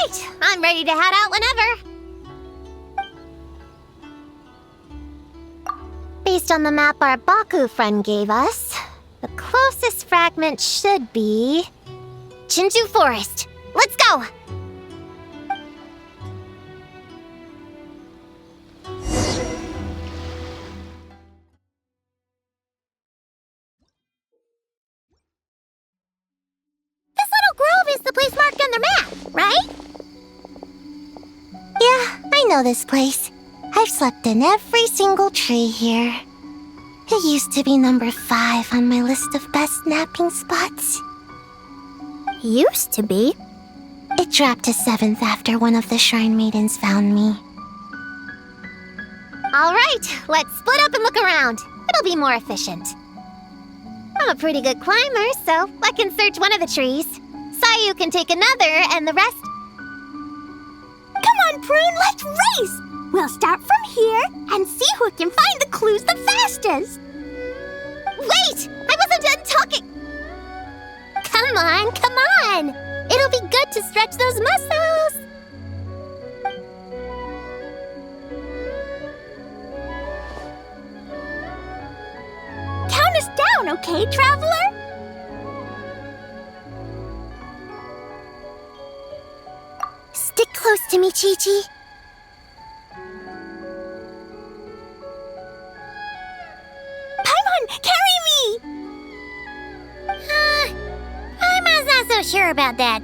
right, I'm ready to head out whenever. Based on the map our Baku friend gave us, the closest fragment should be Chinju Forest. Let's go! This little grove is the place marked on their map, right? Yeah, I know this place. I've slept in every single tree here. It used to be number 5 on my list of best napping spots. Used to be? It dropped to 7th after one of the Shrine Maidens found me. Alright, let's split up and look around. It'll be more efficient. I'm a pretty good climber, so I can search one of the trees. Sayu can take another, and the rest... Come on, Prune, let's race! We'll start from here and see who can find the clues the fastest. Wait! I wasn't done talking! Come on, come on! It'll be good to stretch those muscles! Count us down, okay, traveler? Stick close to me, Chi-Chi. Paimon, carry me! Paimon's not so sure about that.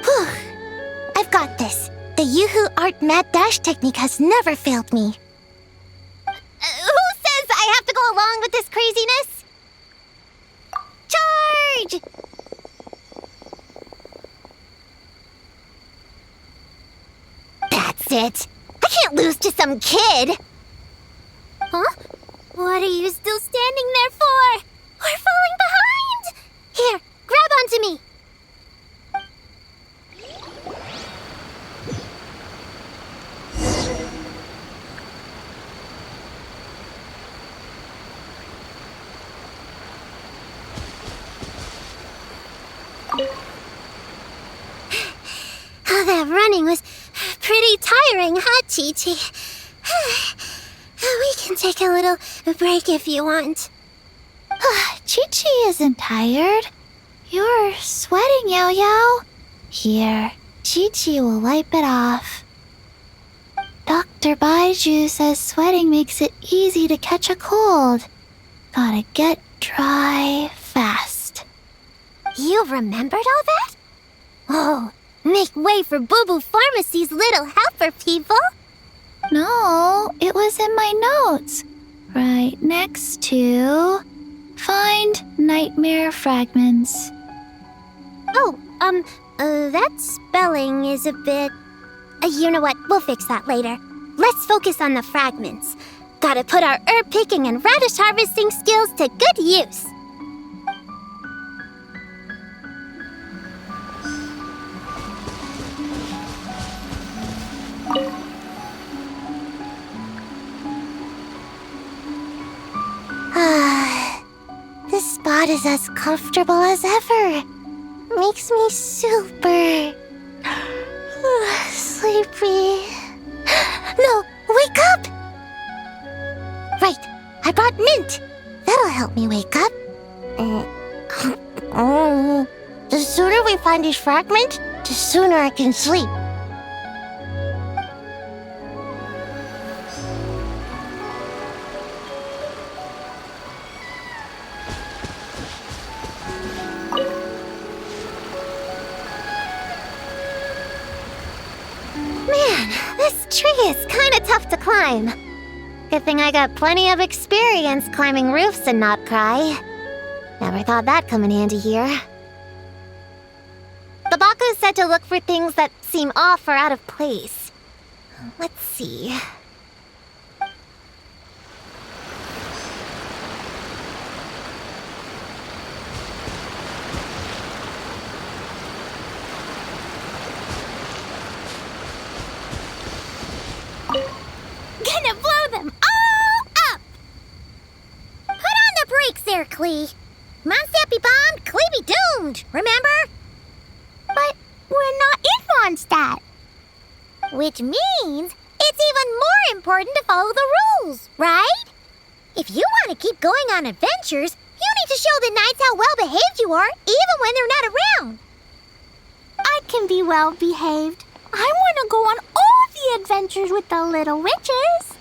Whew. I've got this. The Yoo-Hoo Art Mad Dash technique has never failed me. Who says I have to go along with this craziness? Charge! That's it. I can't lose to some kid. Huh? What are you still standing there for? We're falling behind! Here, grab onto me. Oh, that running was pretty tiring, huh, Chi-Chi? We can take a little break if you want. Chi-Chi isn't tired. You're sweating, Yao-Yao. Here, Chi-Chi will wipe it off. Dr. Baiju says sweating makes it easy to catch a cold. Gotta get dry fast. You remembered all that? Oh, make way for Boo Boo Pharmacy's little helper, people. No, it was in my notes. Right next to... Find nightmare fragments. Oh, that spelling is a bit... you know what? We'll fix that later. Let's focus on the fragments. Gotta put our herb picking and radish harvesting skills to good use. This spot is as comfortable as ever. Makes me super... sleepy. No, wake up! Right, I brought mint. That'll help me wake up. The sooner we find these fragments, the sooner I can sleep. Man, this tree is kinda tough to climb. Good thing I got plenty of experience climbing roofs and not cry. Never thought that'd come in handy here. The Baku said to look for things that seem off or out of place. Let's see. Gonna blow them all up! Put on the brakes there, Klee. Monsteppy bombed, Klee be doomed, remember? By instead. Which means it's even more important to follow the rules, right? If you want to keep going on adventures, you need to show the knights how well-behaved you are, even when they're not around. I can be well-behaved. I want to go on all the adventures with the little witches.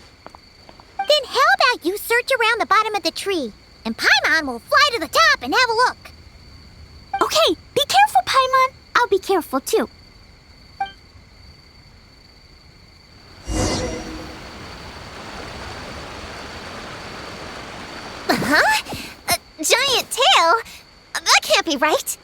Then how about you search around the bottom of the tree, and Paimon will fly to the top and have a look. Okay, be careful, Paimon. I'll be careful, too. Huh? A giant tail? That can't be right.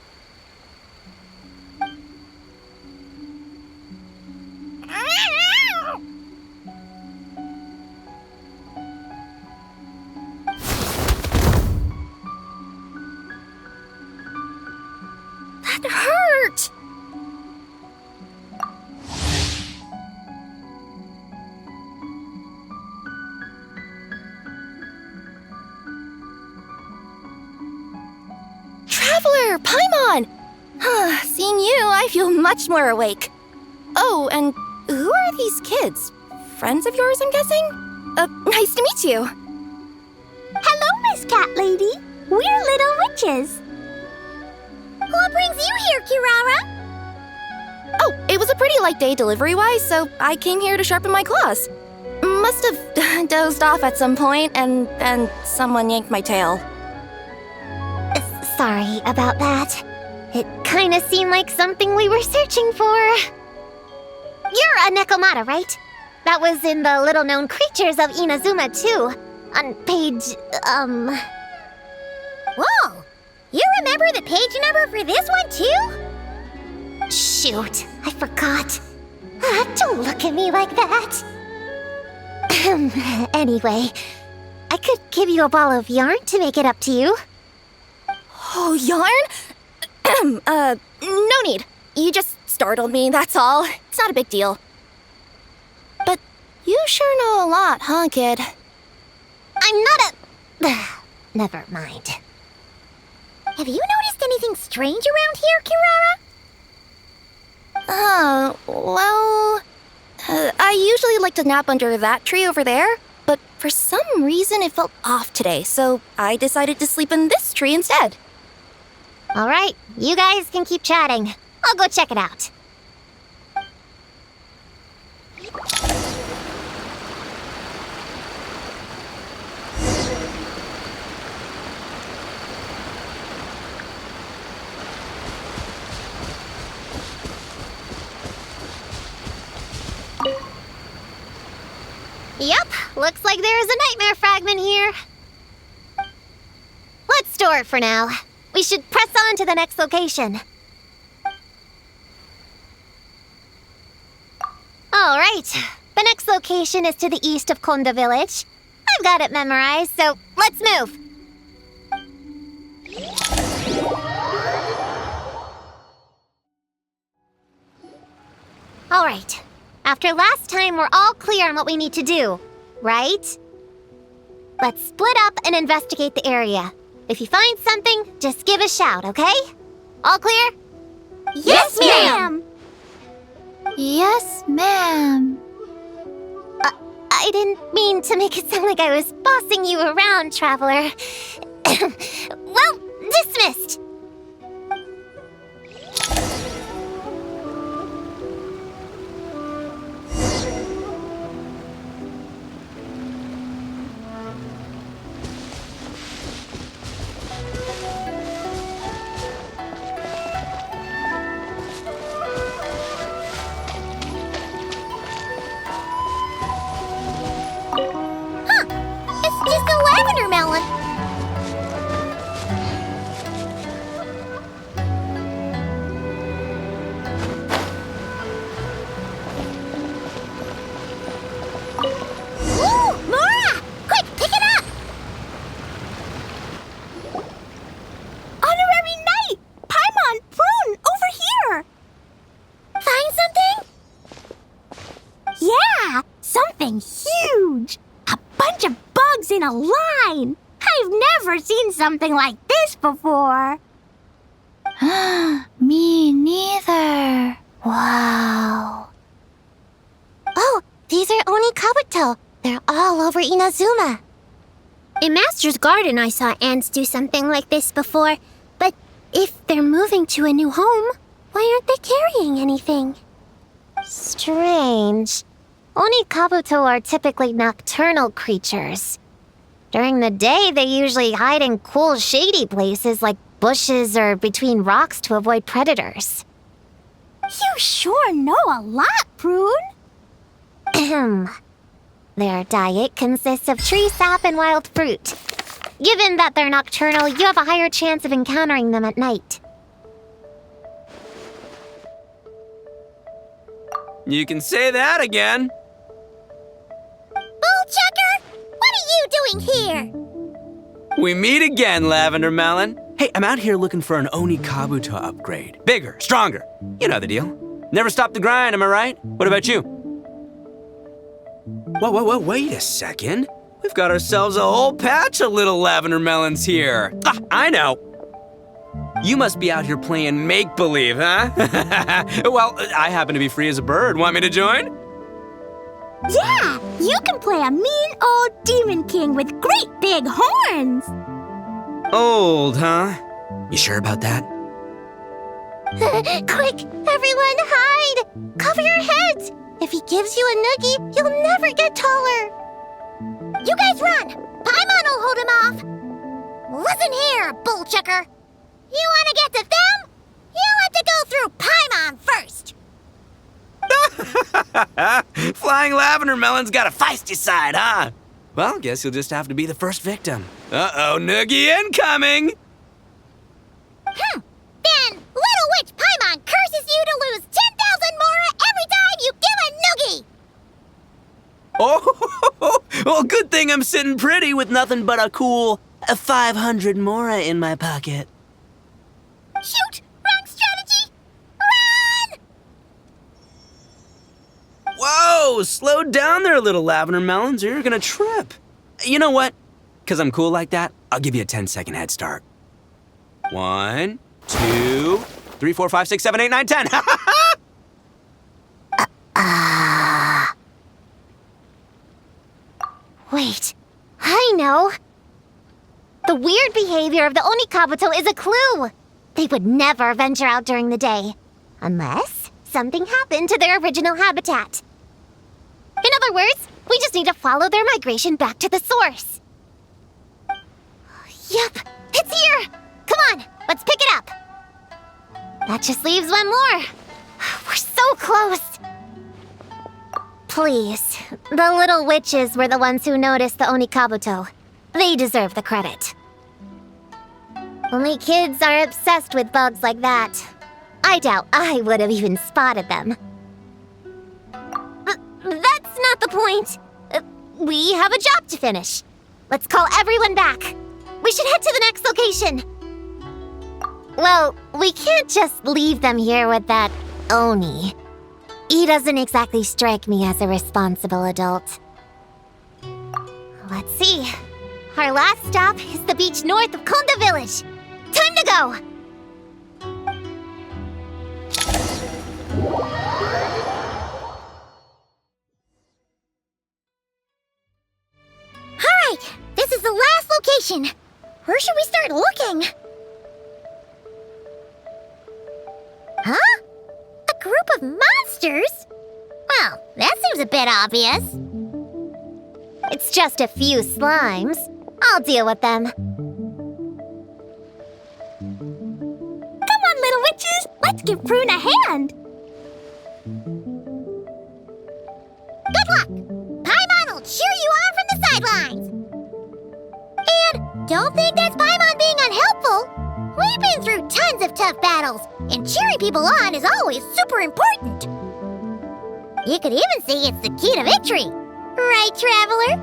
That hurt! Traveler, Paimon! Seeing you, I feel much more awake. Oh, and who are these kids? Friends of yours, I'm guessing? Nice to meet you. Hello, Miss Cat Lady. We're little witches. What brings you here, Kirara? Oh, it was a pretty light day delivery-wise, so I came here to sharpen my claws. Must have dozed off at some point, and then someone yanked my tail. Sorry about that. It kinda seemed like something we were searching for. You're a Nekomata, right? That was in the little-known creatures of Inazuma, too. On page, Whoa! You remember the page number for this one, too? Shoot, I forgot. Don't look at me like that. Anyway, I could give you a ball of yarn to make it up to you. Oh, yarn? No need. You just startled me, that's all. It's not a big deal. But you sure know a lot, huh, kid? I'm not a... Never mind. Have you noticed anything strange around here, Kirara? Well... I usually like to nap under that tree over there, but for some reason it felt off today, so I decided to sleep in this tree instead. All right, you guys can keep chatting. I'll go check it out. Yep, looks like there's a nightmare fragment here. Let's store it for now. We should press on to the next location. All right, the next location is to the east of Konda Village. I've got it memorized, so let's move. All right, after last time, we're all clear on what we need to do, right? Let's split up and investigate the area. If you find something, just give a shout, okay? All clear? Yes, ma'am! Yes, ma'am. I didn't mean to make it sound like I was bossing you around, Traveler. Well, dismissed. It's just a lavender melon. Ooh, Nora! Quick, pick it up! Honorary Knight! Paimon, Prune, over here! Find something? Yeah, something huge! A bunch of bugs in a line! I've never seen something like this before! Me neither. Wow. Inazuma. In Master's Garden, I saw ants do something like this before. But if they're moving to a new home, why aren't they carrying anything? Strange. Onikabuto are typically nocturnal creatures. During the day, they usually hide in cool, shady places like bushes or between rocks to avoid predators. You sure know a lot, Prune. Ahem. Their diet consists of tree sap and wild fruit. Given that they're nocturnal, you have a higher chance of encountering them at night. You can say that again. Bullchucker, what are you doing here? We meet again, Lavender Melon. Hey, I'm out here looking for an Onikabuto upgrade. Bigger, stronger. You know the deal. Never stop the grind, am I right? What about you? Whoa, wait a second. We've got ourselves a whole patch of little Lavender Melons here. Ah, I know. You must be out here playing make-believe, huh? Well, I happen to be free as a bird. Want me to join? Yeah, you can play a mean old demon king with great big horns. Old, huh? You sure about that? Quick, everyone hide! Cover your heads! If he gives you a noogie, you'll never get taller. You guys run! Paimon will hold him off! Listen here, Bullchucker. You want to get to them? You have to go through Paimon first. Flying Lavender Melon's got a feisty side, huh? Well, guess you'll just have to be the first victim. Uh-oh, noogie incoming! Then Little Witch Paimon curses you to lose 10,000 mora every time you give a noogie! Oh, well, good thing I'm sitting pretty with nothing but a cool 500 mora in my pocket. Shoot! Wrong strategy! Run! Whoa, slow down there, little Lavender Melons, or you're gonna trip. You know what? Because I'm cool like that, I'll give you a 10-second head start. 1, 2, 3, 4, 5, 6, 7, 8, 9, 10. Wait, I know. The weird behavior of the Onikabuto is a clue. They would never venture out during the day, unless something happened to their original habitat. In other words, we just need to follow their migration back to the source. Yep, it's here! Come on, let's pick it up. That just leaves one more. We're so close. Please, the little witches were the ones who noticed the Onikabuto. They deserve the credit. Only kids are obsessed with bugs like that. I doubt I would have even spotted them. That's not the point. We have a job to finish. Let's call everyone back. We should head to the next location. Well, we can't just leave them here with that Oni. He doesn't exactly strike me as a responsible adult. Let's see. Our last stop is the beach north of Konda Village. Time to go! Alright, this is the last location. Where should we start looking? Huh? A group of monsters? Well, that seems a bit obvious. It's just a few slimes. I'll deal with them. Come on, little witches! Let's give Prune a hand! Good luck! Paimon will cheer you on from the sidelines! And don't think that's Paimon being unhelpful! We've been through tons of tough battles, and cheering people on is always super important! You could even say it's the key to victory! Right, Traveler?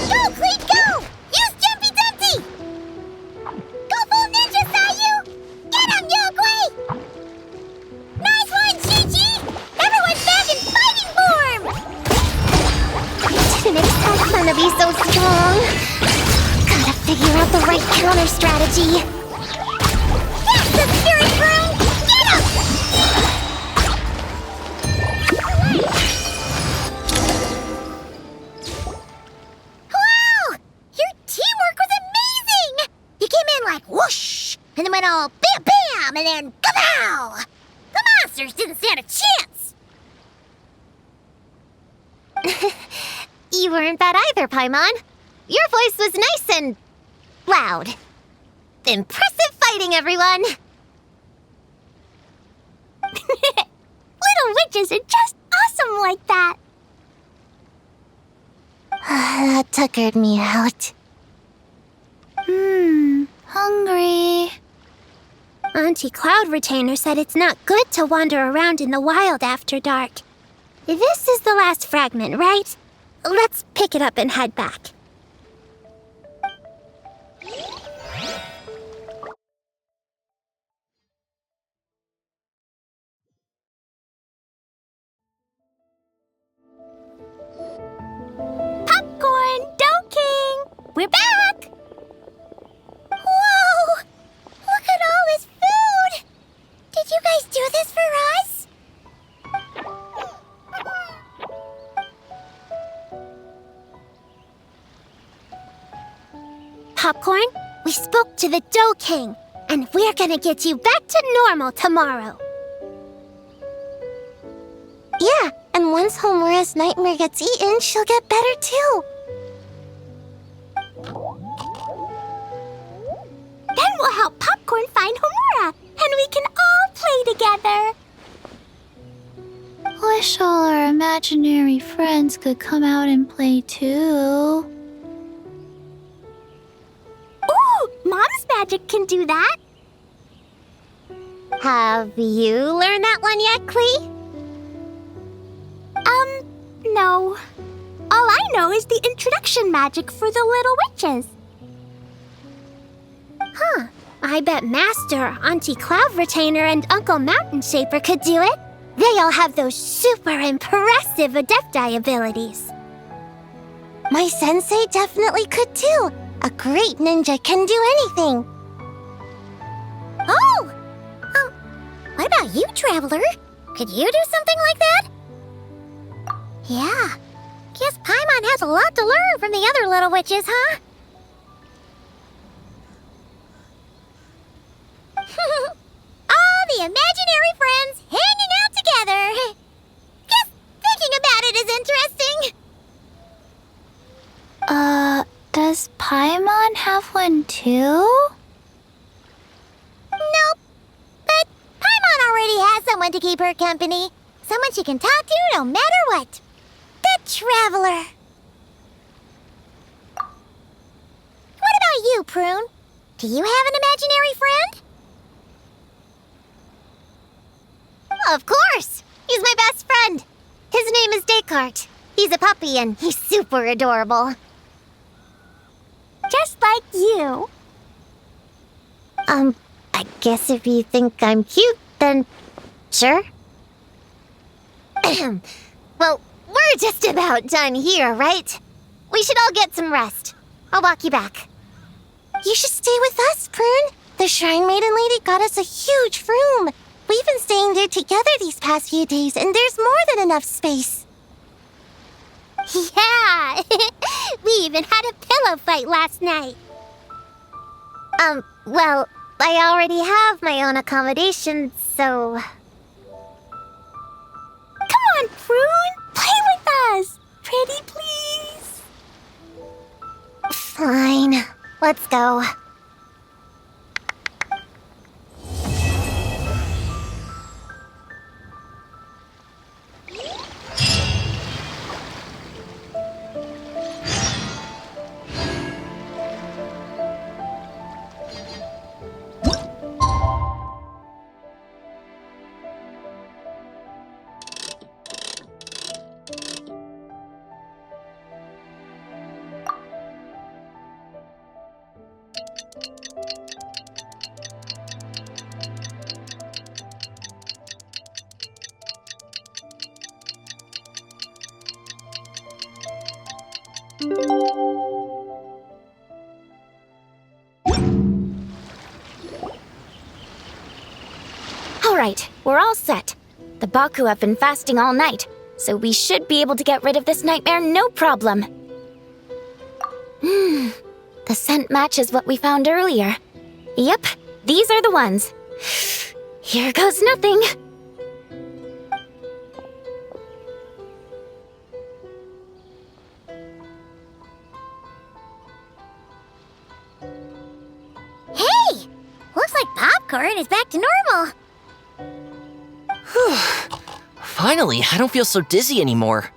Go, Cleat, go! Use Jumpy Dumpty! Go full ninja, Sayu! Get him, Yogui! Nice one, Chi-Chi! Everyone's back in fighting form! Didn't expect them to be so strong. Gotta figure out the right counter strategy. That's the spirit, Prune! Get him! and then went all bam bam, and then kapow! The monsters didn't stand a chance! You weren't bad either, Paimon. Your voice was nice and loud. Impressive fighting, everyone! Little witches are just awesome like that! That tuckered me out. Hungry. Auntie Cloud Retainer said it's not good to wander around in the wild after dark. This is the last fragment, right? Let's pick it up and head back. Popcorn, Dough King! We're back! Whoa! Look at all this food! Did you guys do this for us? Popcorn, we spoke to the Dough King, and we're gonna get you back to normal tomorrow. Yeah, and once Homora's nightmare gets eaten, she'll get better too. Then we'll help Popcorn find Homura, and we can all play together. Wish all our imaginary friends could come out and play too. Ooh, Mom's magic can do that. Have you learned that one yet, Klee? No. All I know is the introduction magic for the little witches. Huh. I bet Master, Auntie Cloud Retainer, and Uncle Mountain Shaper could do it. They all have those super impressive Adepti abilities. My sensei definitely could too. A great ninja can do anything. Oh! What about you, Traveler? Could you do something like that? Yeah. Guess Paimon has a lot to learn from the other little witches, huh? All the imaginary friends hanging out together. Guess thinking about it is interesting. Does Paimon have one too? Nope. But Paimon already has someone to keep her company. Someone she can talk to no matter what. The Traveler. What about you, Prune? Do you have an imaginary friend? Of course! He's my best friend. His name is Descartes. He's a puppy and he's super adorable. Just like you. I guess if you think I'm cute, then sure. Well, we're just about done here, right? We should all get some rest. I'll walk you back. You should stay with us, Prune. The Shrine Maiden Lady got us a huge room. We've been staying there together these past few days, and there's more than enough space. Yeah. We even had a pillow fight last night. Well, I already have my own accommodation, so... Come on, Prune. Play with us. Pretty please. Fine. Let's go. All right, we're all set. The Baku have been fasting all night, so we should be able to get rid of this nightmare no problem. The scent matches what we found earlier. Yep, these are the ones. Here goes nothing. Hey! Looks like popcorn is back to normal. Finally, I don't feel so dizzy anymore.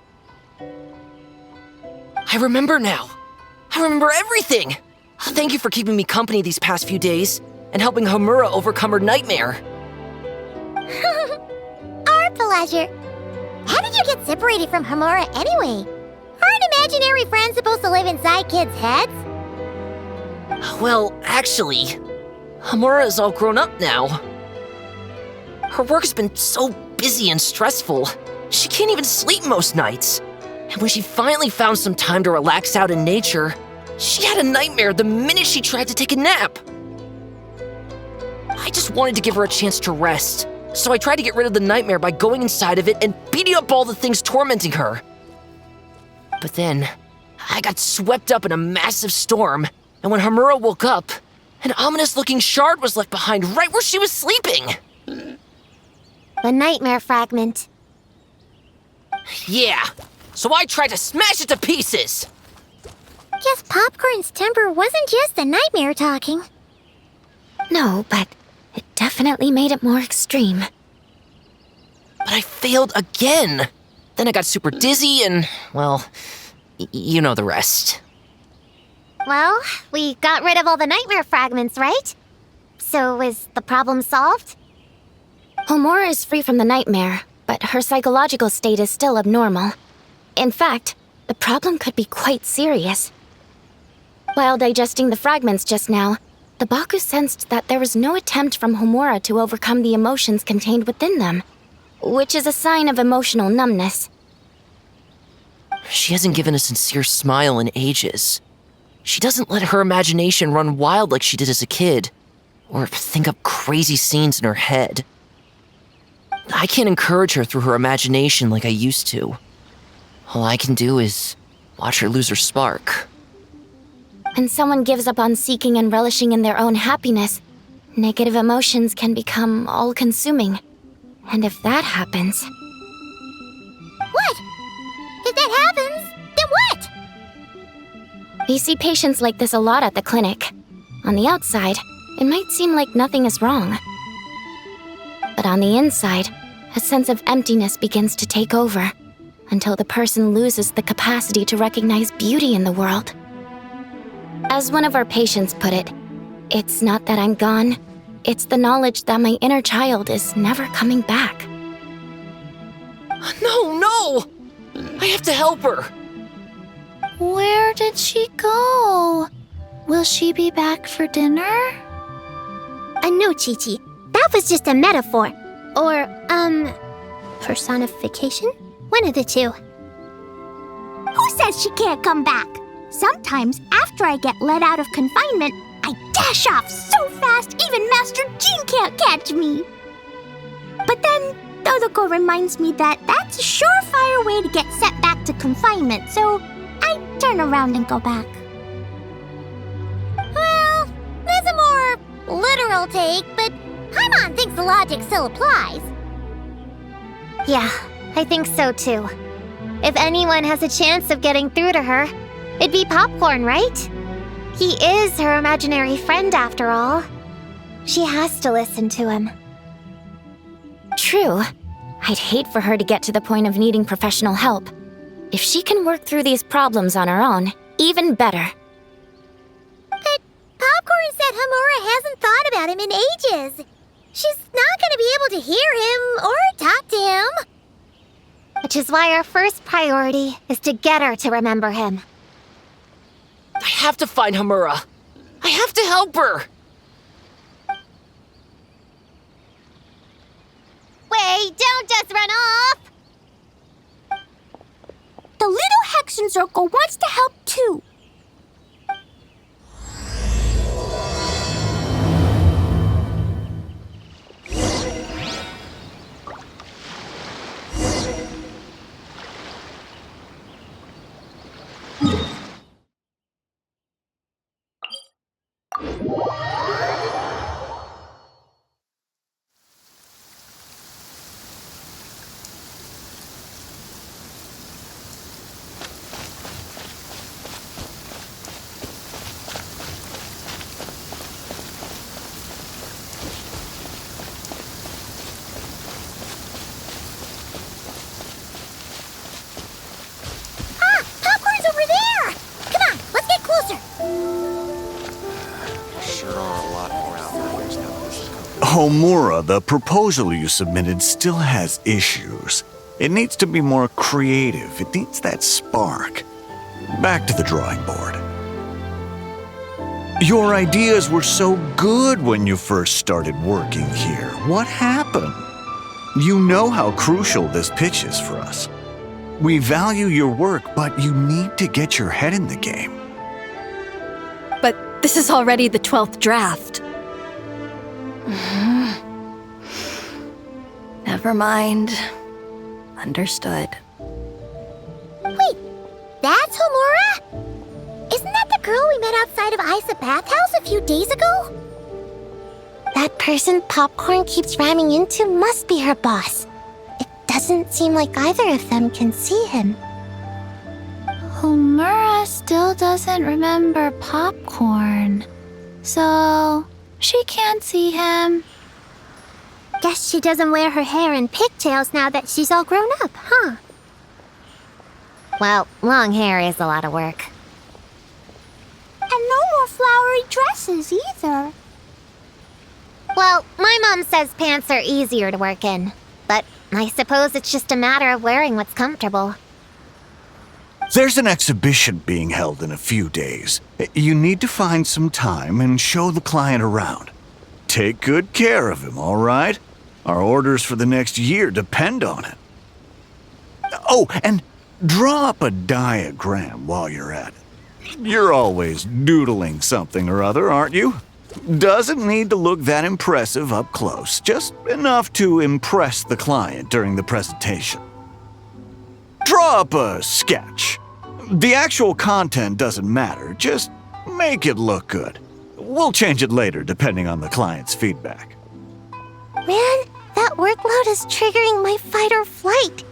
I remember now. I remember everything. Thank you for keeping me company these past few days and helping Homura overcome her nightmare. Our pleasure. How did you get separated from Homura anyway? Aren't imaginary friends supposed to live inside kids' heads? Well, actually, Homura is all grown up now. Her work has been so busy and stressful, she can't even sleep most nights. And when she finally found some time to relax out in nature, she had a nightmare the minute she tried to take a nap. I just wanted to give her a chance to rest, so I tried to get rid of the nightmare by going inside of it and beating up all the things tormenting her. But then, I got swept up in a massive storm, and when Homura woke up, an ominous-looking shard was left behind right where she was sleeping. The nightmare fragment. Yeah, so I tried to smash it to pieces. Guess Popcorn's temper wasn't just the nightmare talking. No, but it definitely made it more extreme. But I failed again. Then I got super dizzy and, well, you know the rest. Well, we got rid of all the nightmare fragments, right? So is the problem solved? Homura is free from the nightmare, but her psychological state is still abnormal. In fact, the problem could be quite serious. While digesting the fragments just now, the Baku sensed that there was no attempt from Homura to overcome the emotions contained within them, which is a sign of emotional numbness. She hasn't given a sincere smile in ages. She doesn't let her imagination run wild like she did as a kid, or think up crazy scenes in her head. I can't encourage her through her imagination like I used to. All I can do is watch her lose her spark. When someone gives up on seeking and relishing in their own happiness, negative emotions can become all-consuming. And if that happens... What? If that happens, then what? We see patients like this a lot at the clinic. On the outside, it might seem like nothing is wrong. But on the inside, a sense of emptiness begins to take over, until the person loses the capacity to recognize beauty in the world. As one of our patients put it, it's not that I'm gone, it's the knowledge that my inner child is never coming back. No! I have to help her! Where did she go? Will she be back for dinner? No, Chi-Chi. That was just a metaphor. Or, personification? One of the two. Who says she can't come back? Sometimes, after I get let out of confinement, I dash off so fast even Master Jean can't catch me. But then, Todoko reminds me that that's a surefire way to get sent back to confinement, so I turn around and go back. Well, that's a more literal take, but Paimon thinks the logic still applies. Yeah, I think so too. If anyone has a chance of getting through to her, it'd be Popcorn, right? He is her imaginary friend after all. She has to listen to him. True. I'd hate for her to get to the point of needing professional help. If she can work through these problems on her own, even better. But Popcorn said Homura hasn't thought about him in ages. She's not going to be able to hear him or talk to him. Which is why our first priority is to get her to remember him. I have to find Homura. I have to help her! Wait, don't just run off! The little Hexen Circle wants to help too. Homura, the proposal you submitted still has issues. It needs to be more creative. It needs that spark. Back to the drawing board. Your ideas were so good when you first started working here. What happened? You know how crucial this pitch is for us. We value your work, but you need to get your head in the game. But this is already the 12th draft. Never mind. Understood. Wait, that's Homura? Isn't that the girl we met outside of Isa Bathhouse a few days ago? That person Popcorn keeps ramming into must be her boss. It doesn't seem like either of them can see him. Homura still doesn't remember Popcorn, so she can't see him. Guess she doesn't wear her hair in pigtails now that she's all grown up, huh? Well, long hair is a lot of work. And no more flowery dresses either. Well, my mom says pants are easier to work in. But I suppose it's just a matter of wearing what's comfortable. There's an exhibition being held in a few days. You need to find some time and show the client around. Take good care of him, all right? Our orders for the next year depend on it. Oh, and draw up a diagram while you're at it. You're always doodling something or other, aren't you? Doesn't need to look that impressive up close, just enough to impress the client during the presentation. Draw up a sketch. The actual content doesn't matter, just make it look good. We'll change it later depending on the client's feedback. Man, that workload is triggering my fight or flight.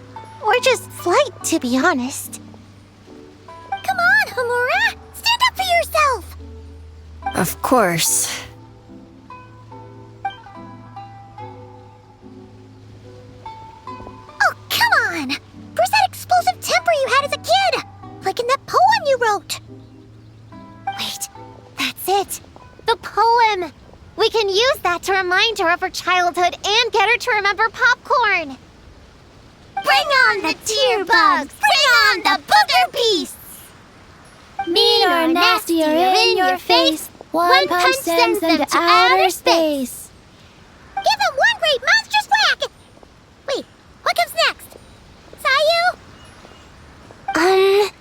Or just flight, to be honest. Come on, Homura! Stand up for yourself! Of course. Oh, come on! Where's that explosive temper you had as a kid? Like in that poem you wrote. Wait, that's it. The poem! We can use that to remind her of her childhood and get her to remember Popcorn. Bring on the tear bugs! Bring on the booger beasts! Mean or nasty or in your face, one punch sends them to outer space. Give them one great monstrous whack! Wait, what comes next? Sayu?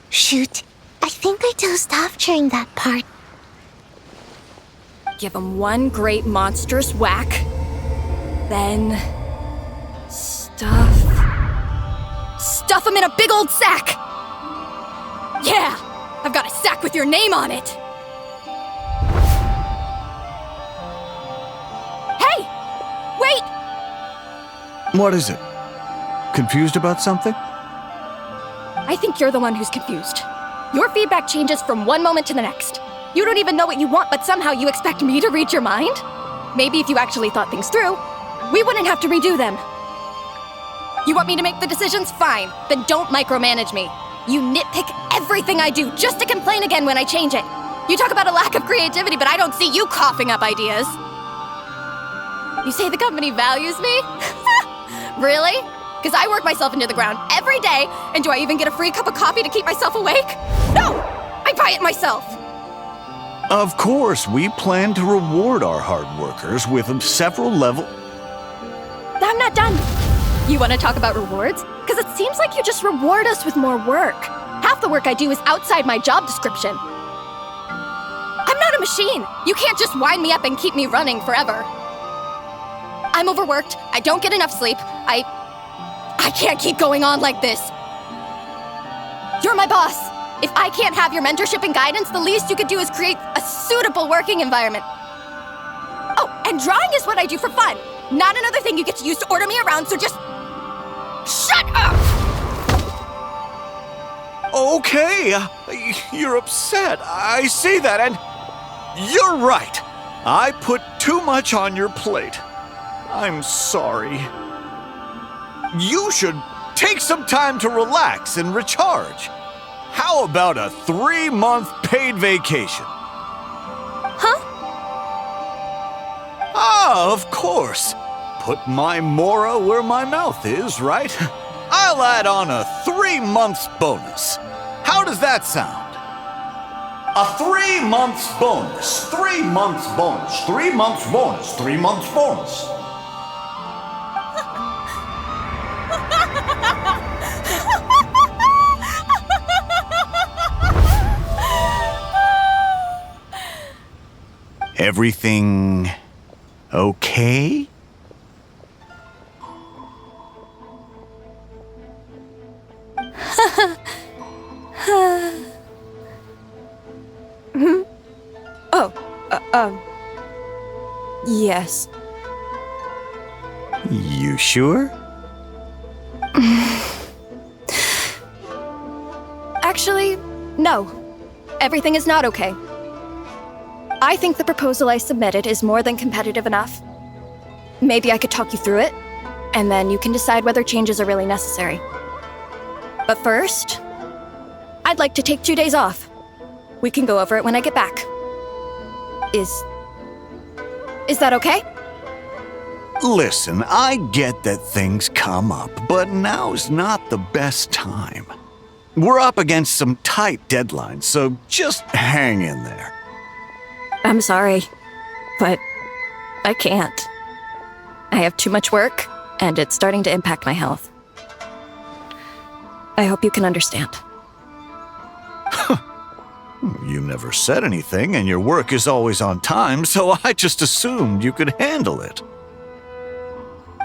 Shoot. I think I dozed off during that part. Give him one great monstrous whack. Then... Stuff him in a big old sack! Yeah! I've got a sack with your name on it! Hey! Wait! What is it? Confused about something? I think you're the one who's confused. Your feedback changes from one moment to the next. You don't even know what you want, but somehow you expect me to read your mind? Maybe if you actually thought things through, we wouldn't have to redo them. You want me to make the decisions? Fine. Then don't micromanage me. You nitpick everything I do just to complain again when I change it. You talk about a lack of creativity, but I don't see you coughing up ideas. You say the company values me? Really? Because I work myself into the ground every day, and do I even get a free cup of coffee to keep myself awake? No! I buy it myself! Of course, we plan to reward our hard workers with several level... I'm not done. You want to talk about rewards? Because it seems like you just reward us with more work. Half the work I do is outside my job description. I'm not a machine. You can't just wind me up and keep me running forever. I'm overworked. I don't get enough sleep. I can't keep going on like this. You're my boss. If I can't have your mentorship and guidance, the least you could do is create a suitable working environment. Oh, and drawing is what I do for fun. Not another thing you get to use to order me around, so just... shut up! Okay, you're upset. I see that, and you're right. I put too much on your plate. I'm sorry. You should take some time to relax and recharge. How about a 3-month paid vacation? Huh? Ah, Of course. Put my mora where my mouth is, right? I'll add on a 3 months bonus. How does that sound? A 3 months bonus. 3 months bonus. 3 months bonus. 3 months bonus. Everything okay? Yes. You sure? Actually, no. Everything is not okay. I think the proposal I submitted is more than competitive enough. Maybe I could talk you through it, and then you can decide whether changes are really necessary. But first, I'd like to take 2 days off. We can go over it when I get back. Is that okay? Listen, I get that things come up, but now's not the best time. We're up against some tight deadlines, so just hang in there. I'm sorry, but I can't. I have too much work, and it's starting to impact my health. I hope you can understand. You never said anything, and your work is always on time, so I just assumed you could handle it.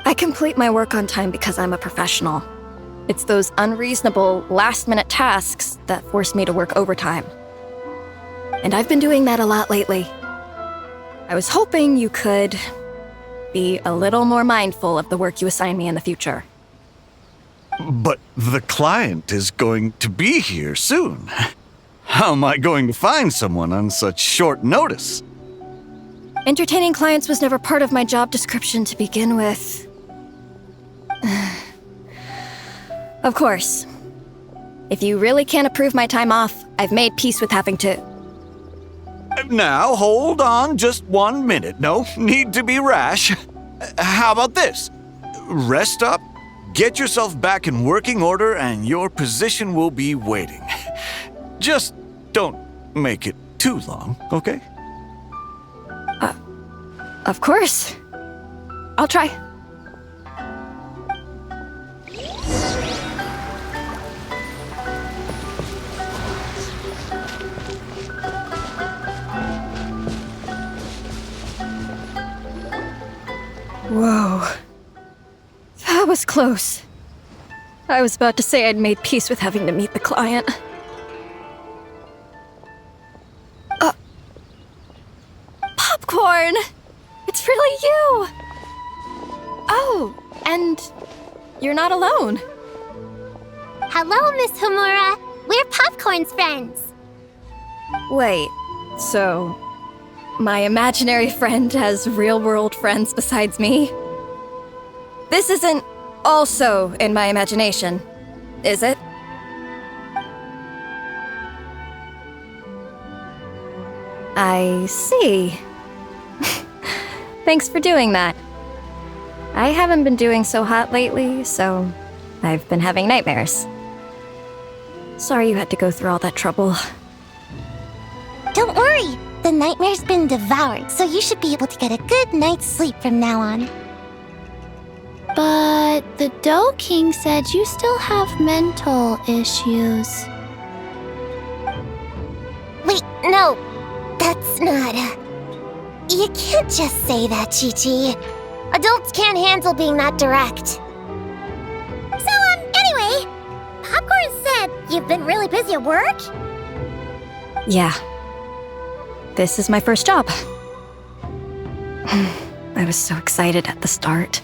I complete my work on time because I'm a professional. It's those unreasonable, last-minute tasks that force me to work overtime. And I've been doing that a lot lately. I was hoping you could be a little more mindful of the work you assign me in the future. But the client is going to be here soon. How am I going to find someone on such short notice? Entertaining clients was never part of my job description to begin with. Of course. If you really can't approve my time off, I've made peace with having to... Now, hold on just 1 minute. No need to be rash. How about this? Rest up, get yourself back in working order, and your position will be waiting. Just don't make it too long, okay? Of course. I'll try. Whoa. That was close. I was about to say I'd made peace with having to meet the client. Popcorn! It's really you! Oh, and you're not alone. Hello, Miss Homura. We're Popcorn's friends. Wait, so my imaginary friend has real-world friends besides me? This isn't also in my imagination, is it? I see. Thanks for doing that. I haven't been doing so hot lately, so I've been having nightmares. Sorry you had to go through all that trouble. Don't worry, the nightmare's been devoured, so you should be able to get a good night's sleep from now on. But the Dough King said you still have mental issues. Wait, no, that's not... You can't just say that, Chi-Chi. Adults can't handle being that direct. So, anyway, Popcorn said you've been really busy at work? Yeah. This is my first job. I was so excited at the start,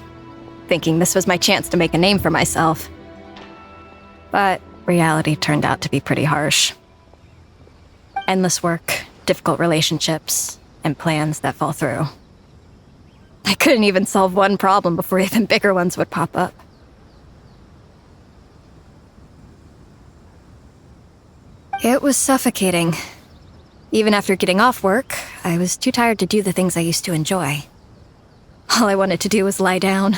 thinking this was my chance to make a name for myself. But reality turned out to be pretty harsh. Endless work, difficult relationships, and plans that fall through. I couldn't even solve one problem before even bigger ones would pop up. It was suffocating. Even after getting off work, I was too tired to do the things I used to enjoy. All I wanted to do was lie down.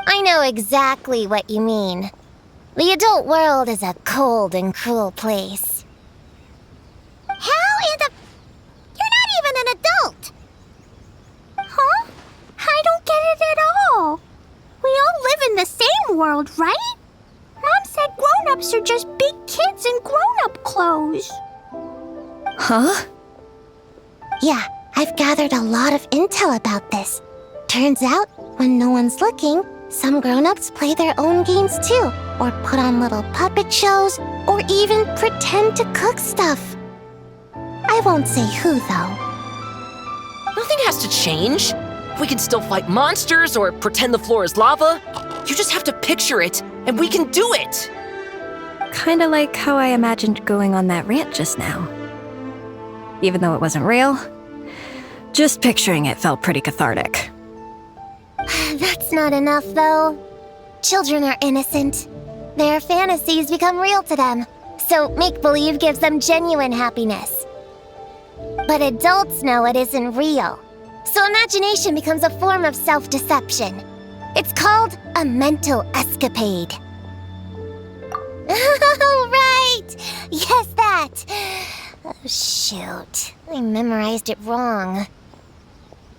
I know exactly what you mean. The adult world is a cold and cruel place. How in the... You're not even an adult! Huh? I don't get it at all. We all live in the same world, right? Mom said grown-ups are just big kids in grown-up clothes. Huh? Yeah, I've gathered a lot of intel about this. Turns out, when no one's looking, some grown-ups play their own games too, or put on little puppet shows, or even pretend to cook stuff. I won't say who, though. Nothing has to change. We can still fight monsters or pretend the floor is lava. You just have to picture it, and we can do it! Kinda like how I imagined going on that rant just now. Even though it wasn't real, just picturing it felt pretty cathartic. That's not enough, though. Children are innocent. Their fantasies become real to them, so make-believe gives them genuine happiness. But adults know it isn't real, so imagination becomes a form of self-deception. It's called a mental escapade. Oh, right! Yes, that! Oh, shoot. I memorized it wrong.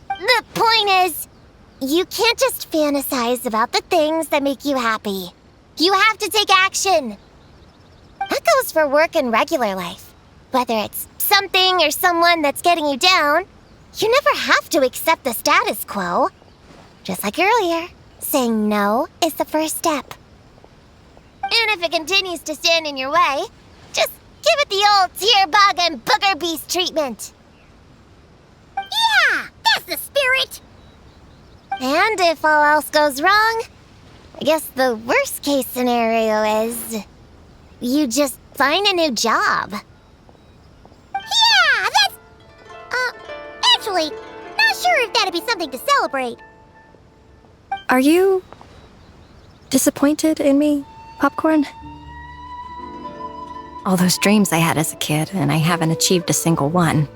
The point is, you can't just fantasize about the things that make you happy. You have to take action. That goes for work and regular life. Whether it's something or someone that's getting you down, you never have to accept the status quo. Just like earlier, saying no is the first step. And if it continues to stand in your way, just give it the old tear bug and booger beast treatment. Yeah, that's the spirit! And if all else goes wrong, I guess the worst case scenario is you just find a new job. Yeah, that's... actually, not sure if that'd be something to celebrate. Are you disappointed in me, Popcorn? All those dreams I had as a kid, and I haven't achieved a single one.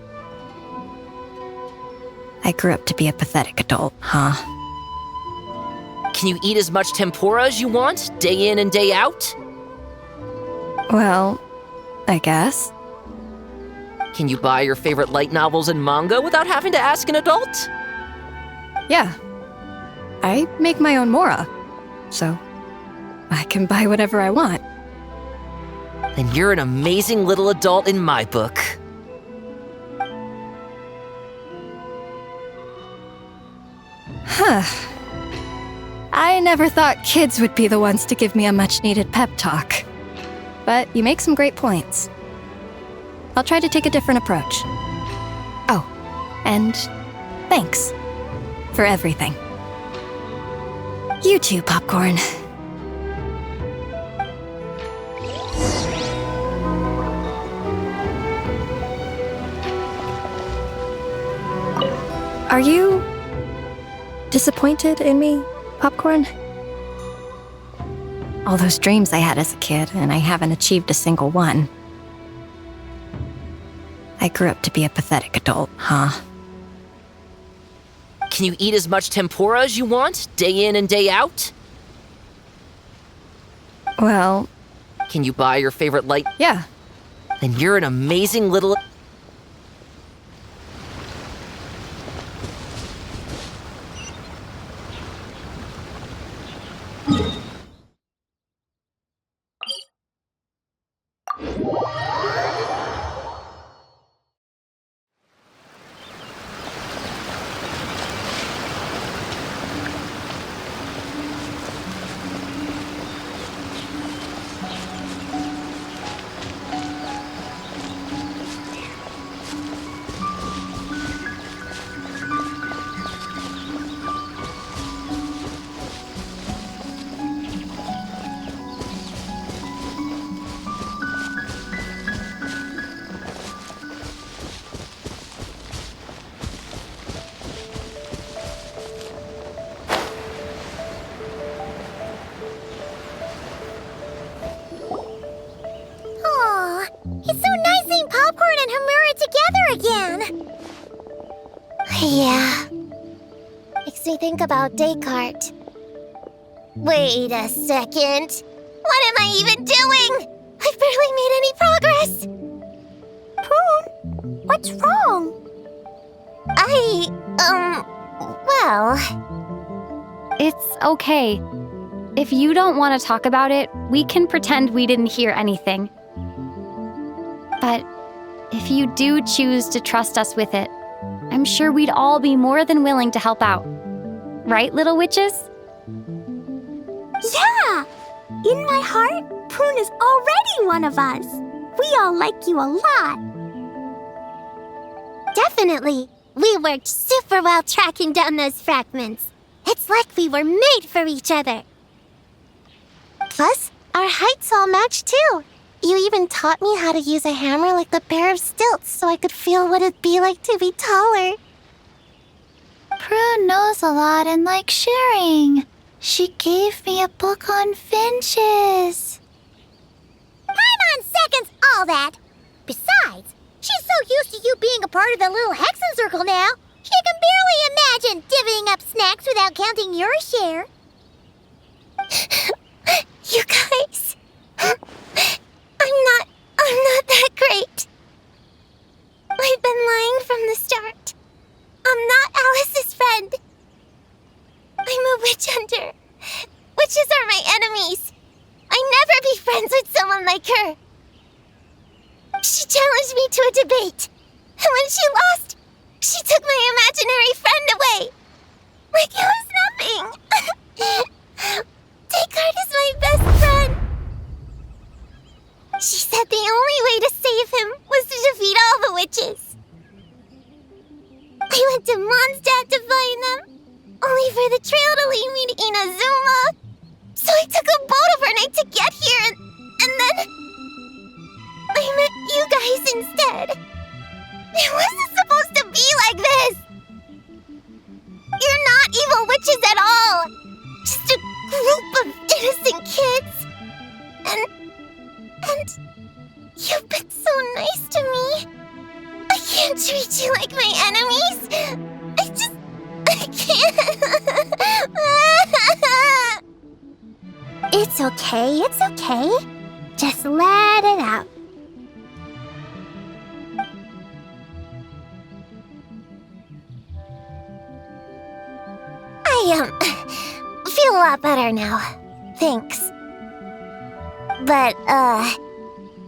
I grew up to be a pathetic adult, huh? Can you eat as much tempura as you want, day in and day out? Well, I guess. Can you buy your favorite light novels and manga without having to ask an adult? Yeah. I make my own mora, so I can buy whatever I want. Then you're an amazing little adult in my book. Huh. I never thought kids would be the ones to give me a much-needed pep talk. But you make some great points. I'll try to take a different approach. Oh, and thanks for everything. You too, Popcorn. Are you disappointed in me, Popcorn? All those dreams I had as a kid, and I haven't achieved a single one. I grew up to be a pathetic adult, huh? Can you eat as much tempura as you want, day in and day out? Well, Can you buy your favorite light? yeah. Then you're an amazing little... Aw, it's so nice seeing Pop Popcorn and Hamura together again. Yeah. Makes me think about Descartes. Wait a second. What am I even doing? I've barely made any progress. Prune, what's wrong? Well... It's okay. If you don't want to talk about it, we can pretend we didn't hear anything. But if you do choose to trust us with it, I'm sure we'd all be more than willing to help out. Right, little witches? Yeah! In my heart, Prune is already one of us. We all like you a lot. Definitely. We worked super well tracking down those fragments. It's like we were made for each other. Plus, our heights all match too. You even taught me how to use a hammer like a pair of stilts so I could feel what it'd be like to be taller. Prune knows a lot and likes sharing. She gave me a book on finches. Paimon seconds all that. Besides, she's so used to you being a part of the little Hexen Circle now, she can barely imagine divvying up snacks without counting your share. You guys, I'm not that great. I've been lying from the start. I'm not Alice's friend. I'm a witch hunter. Witches are my enemies. I'd never be friends with someone like her. She challenged me to a debate, and when she lost, she took my imaginary friend away. Like it was nothing. Descartes is my best friend. She said the only way to save him was to defeat all the witches. I went to Mondstadt to find them, only for the trail to lead me to Inazuma. So I took a boat overnight to get here, and then I met you guys instead. It wasn't supposed to be like this. You're not evil witches at all. Just a group of innocent kids. And you've been so nice to me. I can't treat you like my enemies. I can't. It's okay. Just let it out. I feel a lot better now. Thanks. But,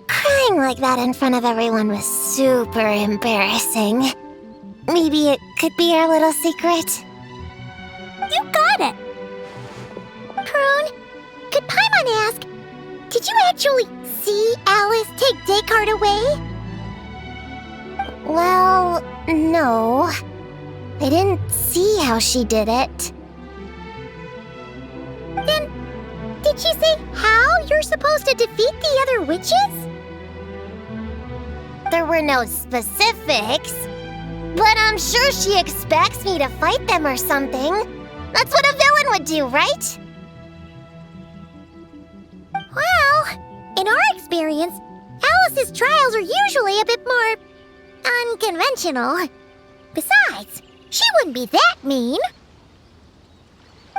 crying like that in front of everyone was super embarrassing. Maybe it could be our little secret. You got it. Prune, could Paimon ask, did you actually see Alice take Descartes away? Well, no. I didn't see how she did it. Then, did she say how you're supposed to defeat the other witches? There were no specifics, but I'm sure she expects me to fight them or something. That's what a villain would do, right? Well, in our experience, Alice's trials are usually a bit more unconventional. Besides, she wouldn't be that mean.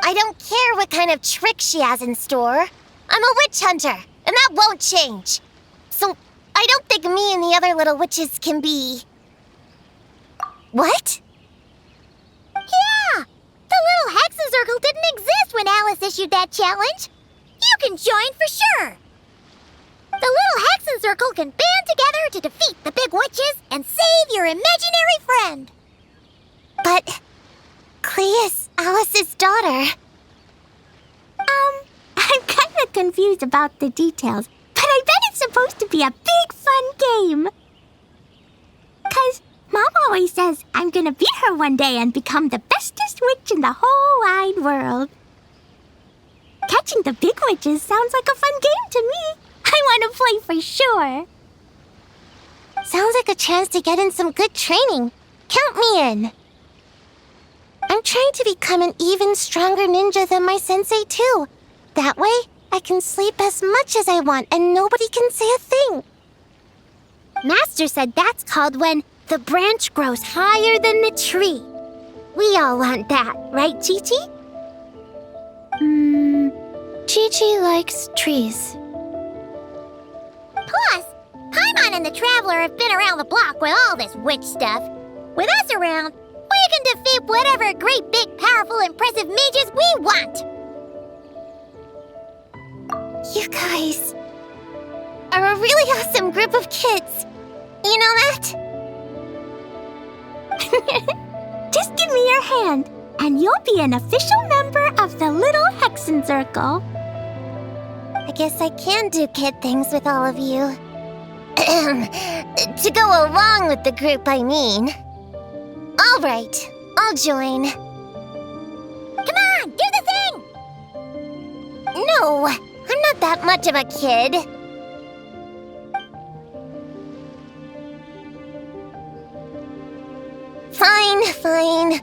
I don't care what kind of trick she has in store. I'm a witch hunter, and that won't change. So I don't think me and the other little witches can be... What? Yeah! The little Hexen Circle didn't exist when Alice issued that challenge. You can join for sure. The little Hexen Circle can band together to defeat the big witches and save your imaginary friend. But Clea's Alice's daughter. I'm kind of confused about the details, but I bet it's supposed to be a big fun game. 'Cause Mom always says I'm gonna beat her one day and become the bestest witch in the whole wide world. Catching the big witches sounds like a fun game to me. I want to play for sure. Sounds like a chance to get in some good training. Count me in. I'm trying to become an even stronger ninja than my sensei, too. That way, I can sleep as much as I want and nobody can say a thing. Master said that's called when the branch grows higher than the tree. We all want that, right, Chi-Chi? Chi-Chi likes trees. Plus, Paimon and the Traveler have been around the block with all this witch stuff. With us around, we can defeat whatever great, big, powerful, impressive mages we want. You guys are a really awesome group of kids. You know that? Just give me your hand, and you'll be an official member of the Little Hexen Circle. I guess I can do kid things with all of you. To go along with the group, I mean. All right, I'll join. Come on, do the thing! No, I'm not that much of a kid. Fine.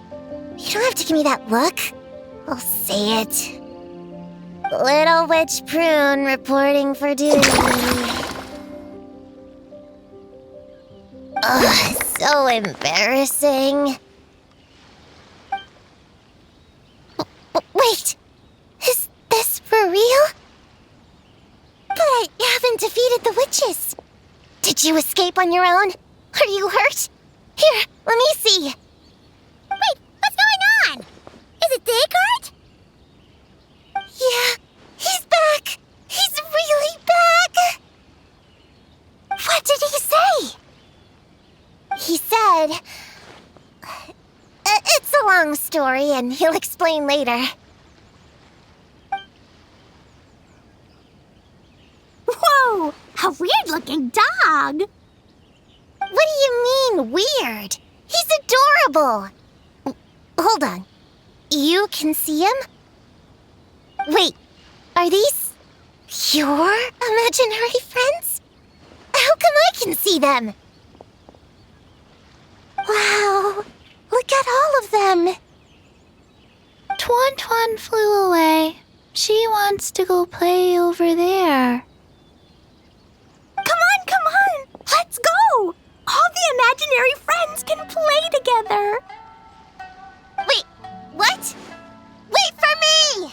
You don't have to give me that look. I'll say it. Little Witch Prune reporting for duty. Ugh, so embarrassing. Wait, is this for real? But I haven't defeated the witches. Did you escape on your own? Are you hurt? Here, let me see. Wait, what's going on? Is it Descartes? Yeah, he's back. He's really back. What did he say? He said... It's a long story, and he'll explain later. Whoa, a weird-looking dog. What do you mean, weird? He's adorable. Hold on. You can see him? Wait, are these your imaginary friends? How come I can see them? Wow, look at all of them. Tuan flew away. She wants to go play over there. Come on, let's go. All the imaginary friends can play together. Wait, what? Wait for me!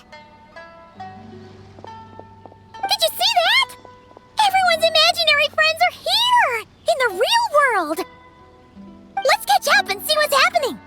Did you see that? Everyone's imaginary friends are here, in the real world. Let's catch up and see what's happening.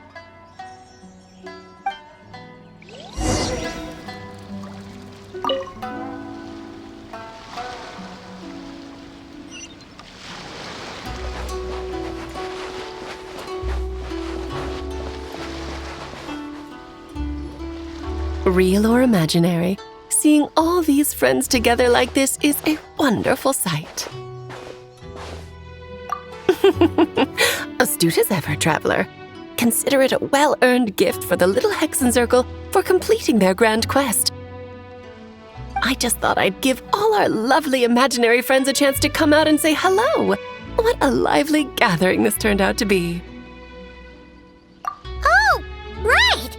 Real or imaginary, seeing all these friends together like this is a wonderful sight. Astute as ever, Traveler. Consider it a well-earned gift for the Little Hexen Circle for completing their grand quest. I just thought I'd give all our lovely imaginary friends a chance to come out and say hello. What a lively gathering this turned out to be. Oh, right.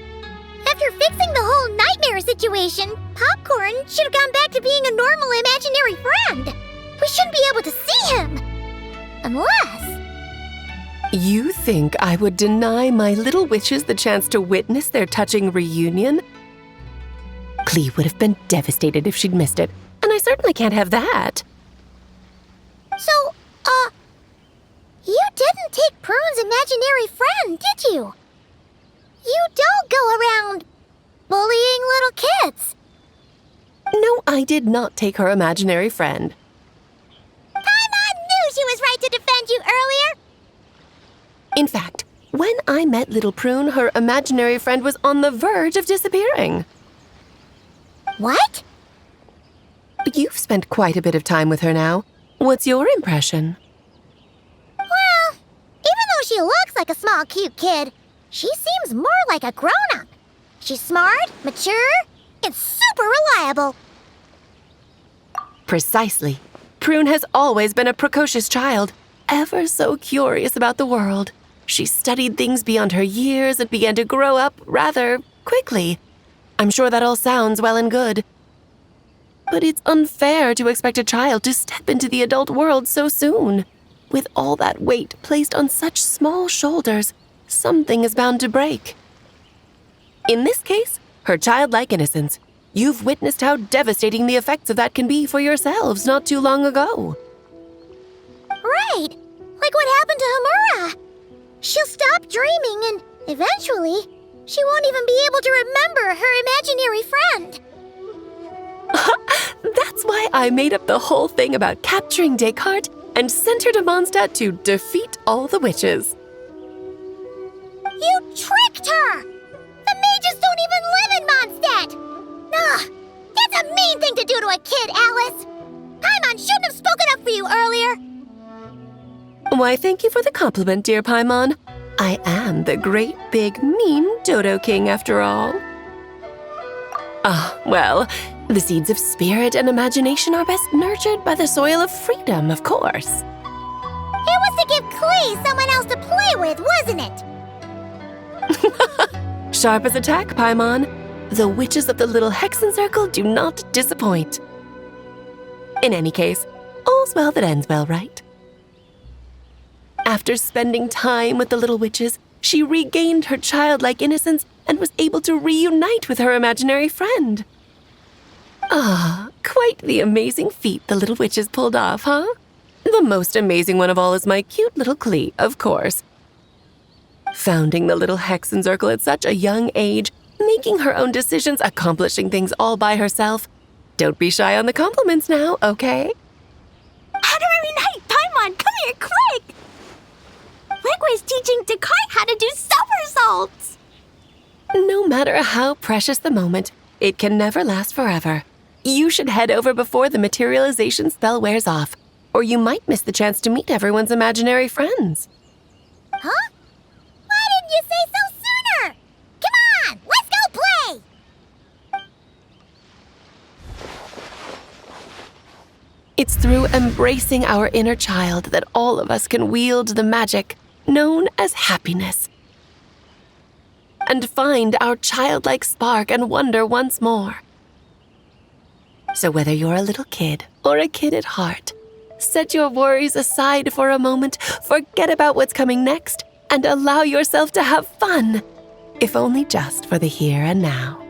After fixing the whole nightmare situation, Popcorn should have gone back to being a normal imaginary friend. We shouldn't be able to see him. Unless... You think I would deny my little witches the chance to witness their touching reunion? Clee would have been devastated if she'd missed it, and I certainly can't have that. So, you didn't take Prune's imaginary friend, did you? You don't go around bullying little kids. No, I did not take her imaginary friend. Paimon knew she was right to defend you earlier. In fact, when I met little Prune, her imaginary friend was on the verge of disappearing. What? You've spent quite a bit of time with her now. What's your impression? Well, even though she looks like a small, cute kid, she seems more like a grown-up. She's smart, mature, and super reliable. Precisely. Prune has always been a precocious child, ever so curious about the world. She studied things beyond her years and began to grow up rather quickly. I'm sure that all sounds well and good. But it's unfair to expect a child to step into the adult world so soon. With all that weight placed on such small shoulders, something is bound to break. In this case, her childlike innocence. You've witnessed how devastating the effects of that can be for yourselves not too long ago. Right, like what happened to Hamura. She'll stop dreaming and eventually, she won't even be able to remember her imaginary friend. That's why I made up the whole thing about capturing Descartes and sent her to Mondstadt to defeat all the witches. You tricked her! The mages don't even live in Mondstadt! Ugh, that's a mean thing to do to a kid, Alice! Paimon shouldn't have spoken up for you earlier! Why, thank you for the compliment, dear Paimon. I am the great, big, mean Dodo King, after all. Well, the seeds of spirit and imagination are best nurtured by the soil of freedom, of course. It was to give Klee someone else to play with, wasn't it? Sharp as a tack, Paimon. The witches of the Little Hexen Circle do not disappoint. In any case, all's well that ends well, right? After spending time with the little witches, she regained her childlike innocence and was able to reunite with her imaginary friend. Quite the amazing feat the little witches pulled off, huh? The most amazing one of all is my cute little Klee, of course. Founding the Little Hexen Circle at such a young age, making her own decisions, accomplishing things all by herself. Don't be shy on the compliments now, okay? Honorary Knight, Paimon, come here quick! Likewise teaching Descartes how to do somersaults! No matter how precious the moment, it can never last forever. You should head over before the materialization spell wears off, or you might miss the chance to meet everyone's imaginary friends. Huh? Why didn't you say so sooner? Come on, let's go play! It's through embracing our inner child that all of us can wield the magic known as happiness and find our childlike spark and wonder once more. So whether you're a little kid or a kid at heart, set your worries aside for a moment, forget about what's coming next, and allow yourself to have fun, if only just for the here and now.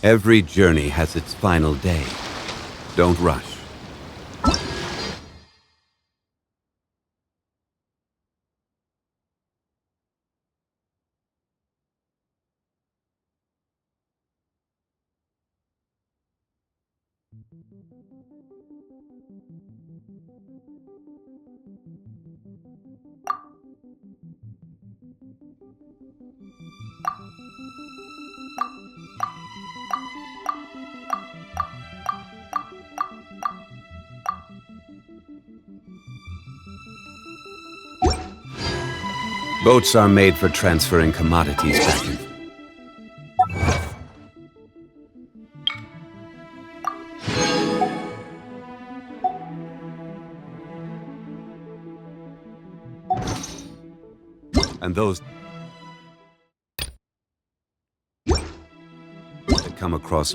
Every journey has its final day. Don't rush. Boats are made for transferring commodities back and forth. And those that come across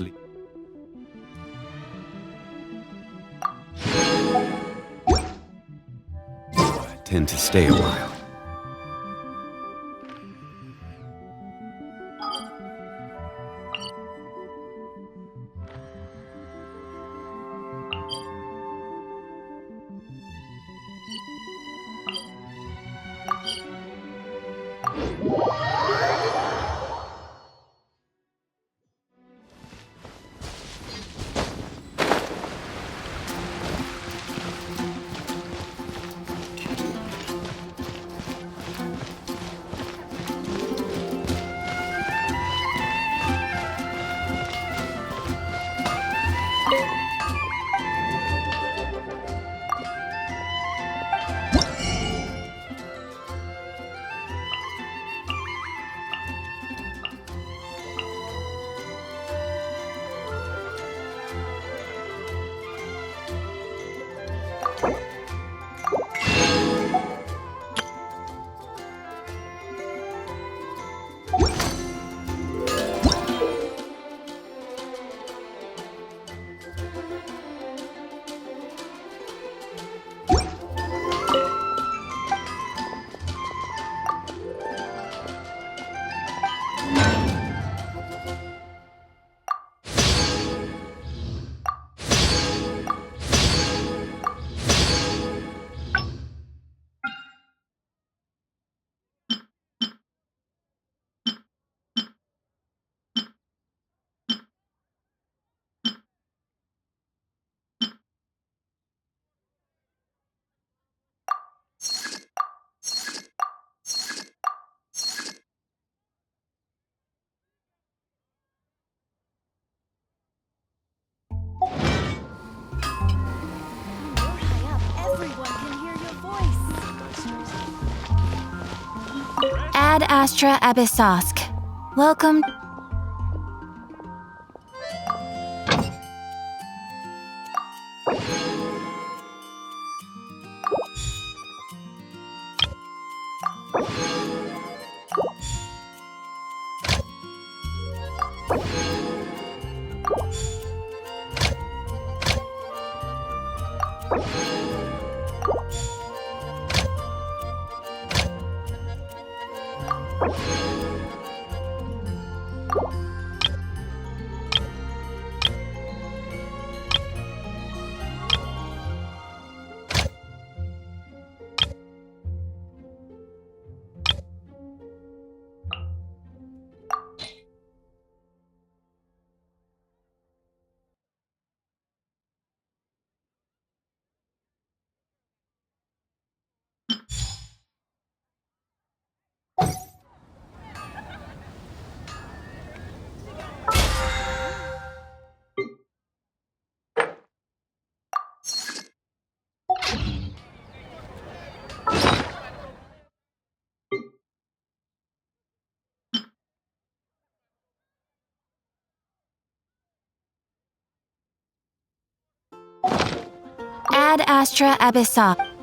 tend to stay a while. Ad Astra Abyssosk. Welcome. Ad Astra Abyssosk.